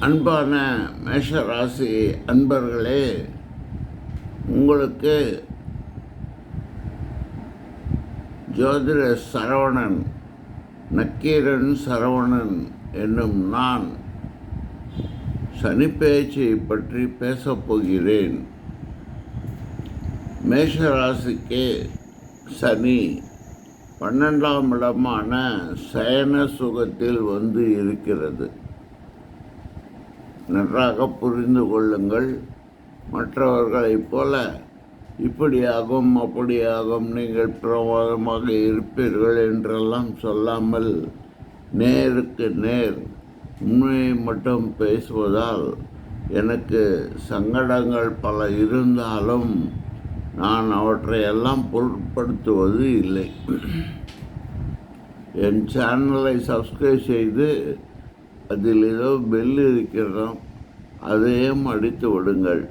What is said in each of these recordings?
அன்பான மேஷராசி அன்பர்களே, உங்களுக்கு ஜோதிட சரவணன், நக்கீரன் சரவணன் என்னும் நான் சனிப்பெயர்ச்சியை பற்றி பேசப்போகிறேன். மேஷராசிக்கு சனி 12ஆம் இடமான சயன சுகத்தில் வந்து இருக்கிறது. நன்றாக புரிந்து கொள்ளுங்கள். மற்றவர்களைப் போல இப்படியாகும் அப்படியாகும், நீங்கள் பிரமாதமாக இருப்பீர்கள் என்றெல்லாம் சொல்லாமல் நேருக்கு நேர் உண்மையை மட்டும் பேசுவதால் எனக்கு சங்கடங்கள் பல இருந்தாலும் நான் அவற்றையெல்லாம் பொருட்படுத்துவது இல்லை. என் சேனலை சப்ஸ்கிரைப் செய்து அதில் ஏதோ பெல் இருக்கிறோம், அதையும் அடித்து விடுங்கள்.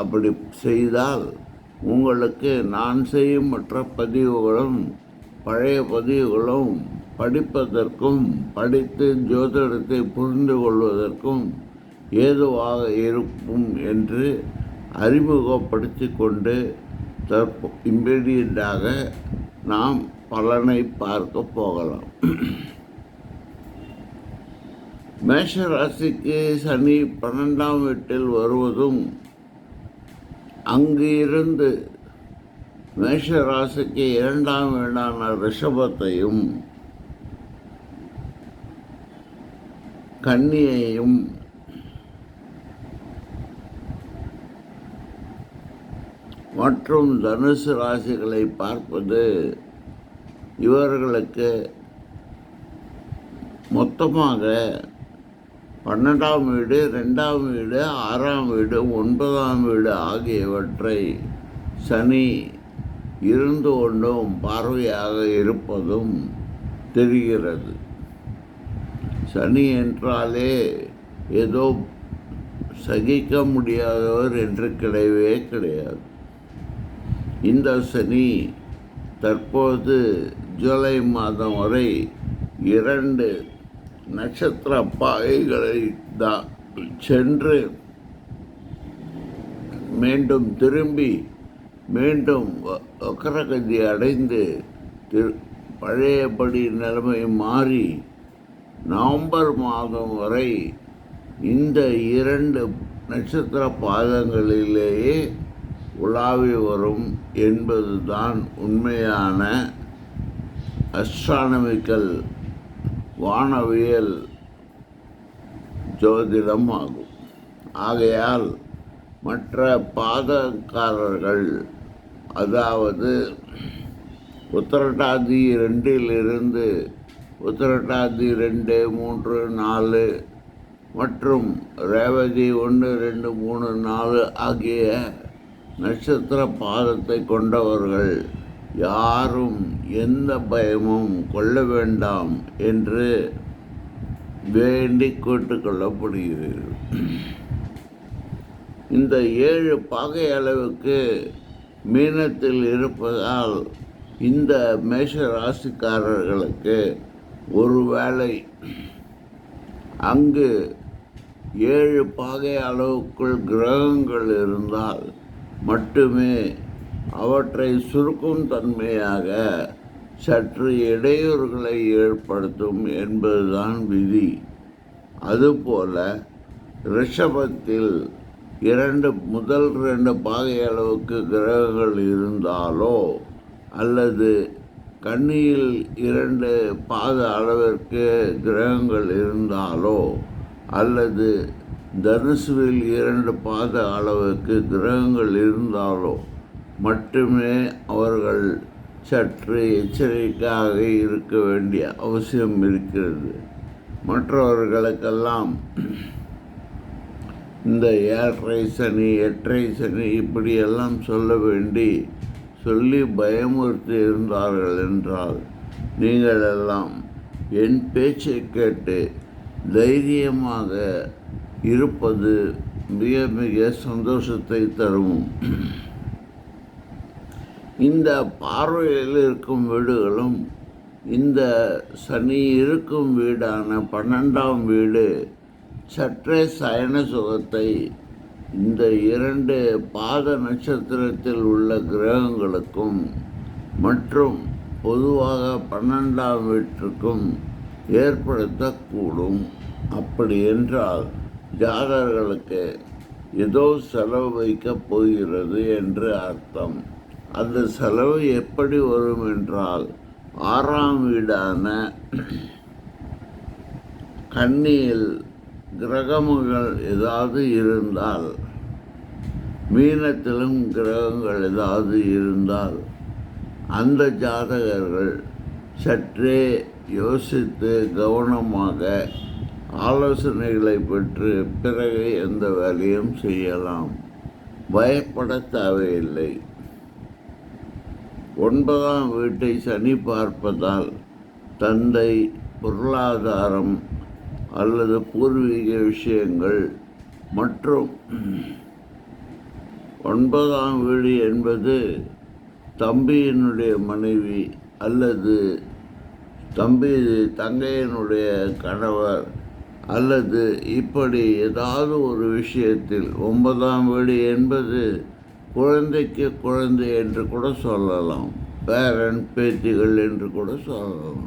அப்படி செய்தால் உங்களுக்கு நான் செய்யும் மற்ற பதிவுகளும் பழைய பதிவுகளும் படிப்பதற்கும் படித்து ஜோதிடத்தை புரிந்து கொள்வதற்கும் ஏதுவாக இருக்கும் என்று அறிமுகப்படுத்தி கொண்டு இம்மீடியட்டாக நாம் பலனை பார்க்க போகலாம். மேஷராசிக்கு சனி 12ஆம் வீட்டில் வருவதும் அங்கு இருந்து மேஷராசிக்கு 2ஆம் வீடான ரிஷபத்தையும் கன்னியையும் மற்றும் தனுசு ராசிகளை பார்ப்பது இவர்களுக்கு மொத்தமாக 12ஆம் வீடு, 2ஆம் வீடு, 6ஆம் வீடு, 9ஆம் வீடு ஆகியவற்றை சனி இருந்து கொண்டும் பார்வையாக இருப்பதும் தெரிகிறது. சனி என்றாலே ஏதோ சகிக்க முடியாதவர் என்று கிடையவே கிடையாது. இந்த சனி தற்போது ஜூலை மாதம் வரை 2 நட்சத்திர பாகைகளை சென்று மீண்டும் திரும்பி மீண்டும் வக்கரகதி அடைந்து பழையபடி நிலைமை மாறி நவம்பர் மாதம் வரை இந்த 2 நட்சத்திர பாதங்களிலேயே உலாவி வரும் என்பதுதான் உண்மையான அஸ்ட்ரானமிக்கல் வானவியல் ஜோதிடம் ஆகும். ஆகையால் மற்ற பாதக்காரர்கள், அதாவது உத்திரட்டாதி 2 உத்திரட்டாதி 2, 3, 4 மற்றும் ரேவதி 1, 2, 3, 4 ஆகிய நட்சத்திர பாதத்தை கொண்டவர்கள் யாரும் எந்த பயமும் கொள்ள வேண்டாம் என்று வேண்டி கேட்டுக்கொள்ளப்படுகிறீர்கள். இந்த 7 பாகை அளவுக்கு மீனத்தில் இருப்பதால் இந்த மேஷ ராசிக்காரர்களுக்கு ஒருவேளை அங்கு 7 பாகை அளவுக்குள் கிரகங்கள் இருந்தால் மட்டுமே அவற்றை சுருக்கும் தன்மையாக சற்று இடையூறுகளை ஏற்படுத்தும் என்பதுதான் விதி. அதுபோல ரிஷபத்தில் முதல் 2 பாகை அளவுக்கு கிரகங்கள் இருந்தாலோ அல்லது கன்னியில் 2 பாத அளவிற்கு கிரகங்கள் இருந்தாலோ அல்லது தனுசுவில் 2 பாத அளவுக்கு கிரகங்கள் இருந்தாலோ மட்டுமே அவர்கள் சற்று எச்சரிக்கையாக இருக்க வேண்டிய அவசியம் இருக்கிறது. மற்றவர்களுக்கெல்லாம் இந்த 7 சனி 8 சனி இப்படியெல்லாம் சொல்லி பயமுறுத்தி இருந்தார்கள் என்றால் நீங்கள் எல்லாம் என் பேச்சை கேட்டு தைரியமாக இருப்பது மிக மிக சந்தோஷத்தை தரும். இந்த பார்வையில் இருக்கும் வீடுகளும் இந்த சனி இருக்கும் வீடான 12ஆம் வீடு சற்றே சயன சுகத்தை இந்த 2 பாத நட்சத்திரத்தில் உள்ள கிரகங்களுக்கும் மற்றும் பொதுவாக 12ஆம் வீட்டிற்கும் ஏற்படுத்தக்கூடும். அப்படி என்றால் ஜாதகர்களுக்கு ஏதோ செலவு வைக்கப் போகிறது என்று அர்த்தம். அந்த செலவு எப்படி வரும் என்றால் 6ஆம் வீடான கன்னியில் கிரகங்கள் ஏதாவது இருந்தால், மீனத்திலும் கிரகங்கள் ஏதாவது இருந்தால், அந்த ஜாதகர்கள் சற்றே யோசித்து கவனமாக ஆலோசனைகளை பெற்று பிறகு எந்த வேலையும் செய்யலாம். பயப்பட தேவையில்லை. 9ஆம் வீட்டை சனி பார்ப்பதால் தந்தை, பொருளாதாரம் அல்லது பூர்வீக விஷயங்கள் மற்றும் 9ஆம் வீடு என்பது தம்பியினுடைய மனைவி அல்லது தங்கையினுடைய கணவர் அல்லது இப்படி ஏதாவது ஒரு விஷயத்தில் 9ஆம் வீடு என்பது குழந்தைக்கு குழந்தை என்று கூட சொல்லலாம், பேரன் பேத்திகள் என்று கூட சொல்லலாம்.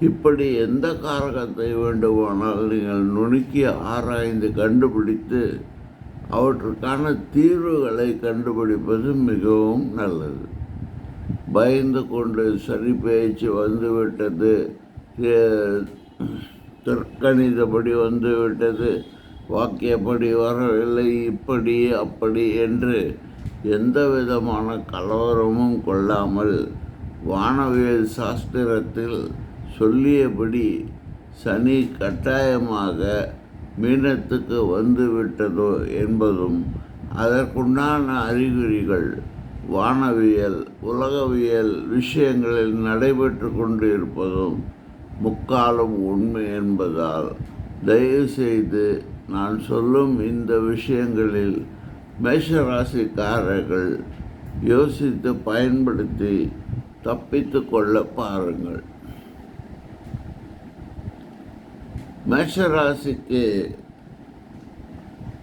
இப்படி எந்த காரகத்தை வேண்டுமானால் நீங்கள் நுணுக்கி ஆராய்ந்து கண்டுபிடித்து அவற்றுக்கான தீர்வுகளை கண்டுபிடிப்பது மிகவும் நல்லது. பயந்து கொண்டு சனி பெயர்ச்சி வந்துவிட்டது, தற்கணிதப்படி வந்துவிட்டது, வாக்கியப்படி வரவில்லை, இப்படி அப்படி என்று எந்த விதமான கலவரமும் கொள்ளாமல் வானவியல் சாஸ்திரத்தில் சொல்லியபடி சனி கட்டாயமாக மீனத்துக்கு வந்துவிட்டதோ என்பதும் அதற்குண்டான அறிகுறிகள் வானவியல் உலகவியல் விஷயங்களில் நடைபெற்று கொண்டு இருப்பதும் முக்காலும் உண்மை என்பதால் தயவுசெய்து நான் சொல்லும் இந்த விஷயங்களில் மேஷராசிக்காரர்கள் யோசித்து பயன்படுத்தி தப்பித்து கொள்ள பாருங்கள். மேஷராசிக்கு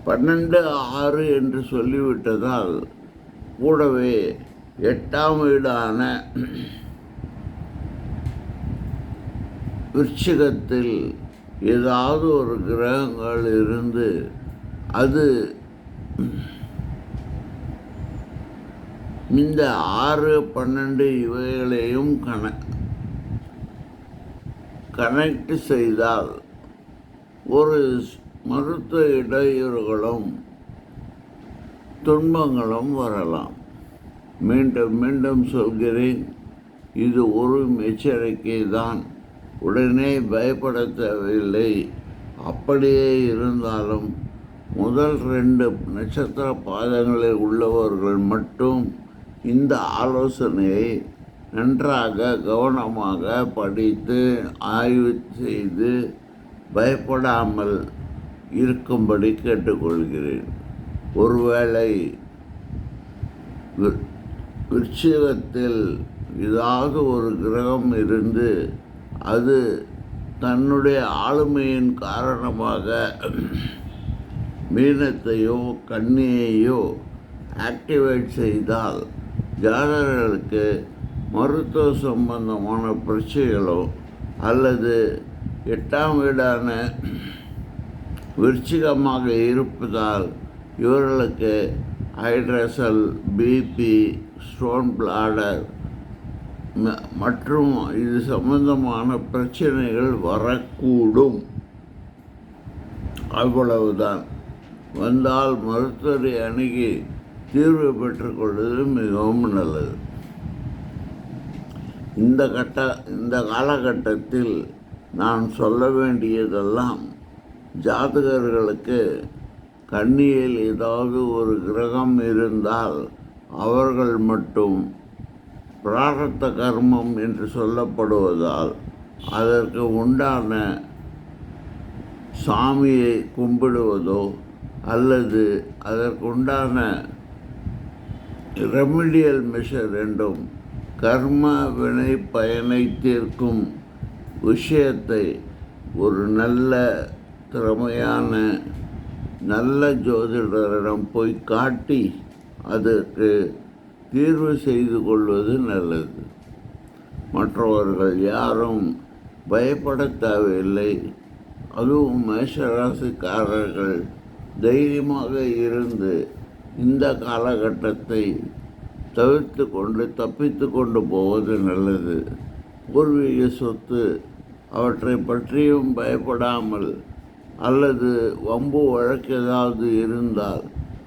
12/6 என்று சொல்லிவிட்டதால் கூடவே 8ஆம் வீடான விருச்சிகத்தில் ஏதாவது ஒரு கிரகங்கள் இருந்து அது இந்த 6, 12 இவைகளையும் கனெக்ட் செய்தால் ஒரு மருத்துவ இடையூறுகளும் துன்பங்களும் வரலாம். மீண்டும் மீண்டும் சொல்கிறேன், இது ஒரு எச்சரிக்கை தான். உடனே பயப்பட தேவையில்லை. அப்படியே இருந்தாலும் முதல் 2 நட்சத்திர பாதங்களில் உள்ளவர்கள் மட்டும் இந்த ஆலோசனையை நன்றாக கவனமாக படித்து ஆய்வு செய்து பயப்படாமல் இருக்கும்படி கேட்டுக்கொள்கிறேன். ஒருவேளை விருச்சிகத்தில் ஏதாவது ஒரு கிரகம் இருந்து அது தன்னுடைய ஆளுமையின் காரணமாக மீனத்தையோ கன்னியையோ ஆக்டிவேட் செய்தால் ஜாதகர்களுக்கு மருத்துவ சம்பந்தமான பிரச்சனைகளோ அல்லது 8ஆம் வீடான விருச்சிகமாக இருப்பதால் இவர்களுக்கு ஹைட்ரசல், பிபி, ஸ்டோன் பிளாடர் மற்றும் இது சம்பந்தமான பிரச்சனைகள் வரக்கூடும். அவ்வளவுதான். வந்தால் மருத்துவரை அணுகி தீர்வு பெற்றுக்கொள்வது மிகவும் நல்லது. இந்த காலகட்டத்தில் நான் சொல்ல வேண்டியதெல்லாம் ஜாதகர்களுக்கு கன்னியில் ஏதாவது ஒரு கிரகம் இருந்தால் அவர்கள் மட்டும் பிராரத்த கர்மம் என்று சொல்லப்படுவதால் அதற்கு உண்டான சாமியை கும்பிடுவதோ அல்லது அதற்குண்டான ரெமிடியல் மெஷர் என்றும் கர்ம வினை பயனை தீர்க்கும் விஷயத்தை ஒரு நல்ல திறமையான நல்ல ஜோதிடரிடம் போய் காட்டி அதற்கு தீர்வு செய்து கொள்வது நல்லது. மற்றவர்கள் யாரும் பயப்பட தேவையில்லை. அதுவும் மேஷராசிக்காரர்கள் தைரியமாக இருந்து இந்த காலகட்டத்தை தப்பித்து கொண்டு போவது நல்லது. பூர்வீக சொத்து அவற்றை பற்றியும் பயப்படாமல், அல்லது வம்பு வழக்கு ஏதாவது இருந்தால்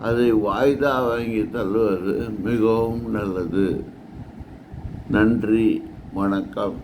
அதை வாய்தா வாங்கி தள்ளுவது மிகவும் நல்லது. நன்றி, வணக்கம்.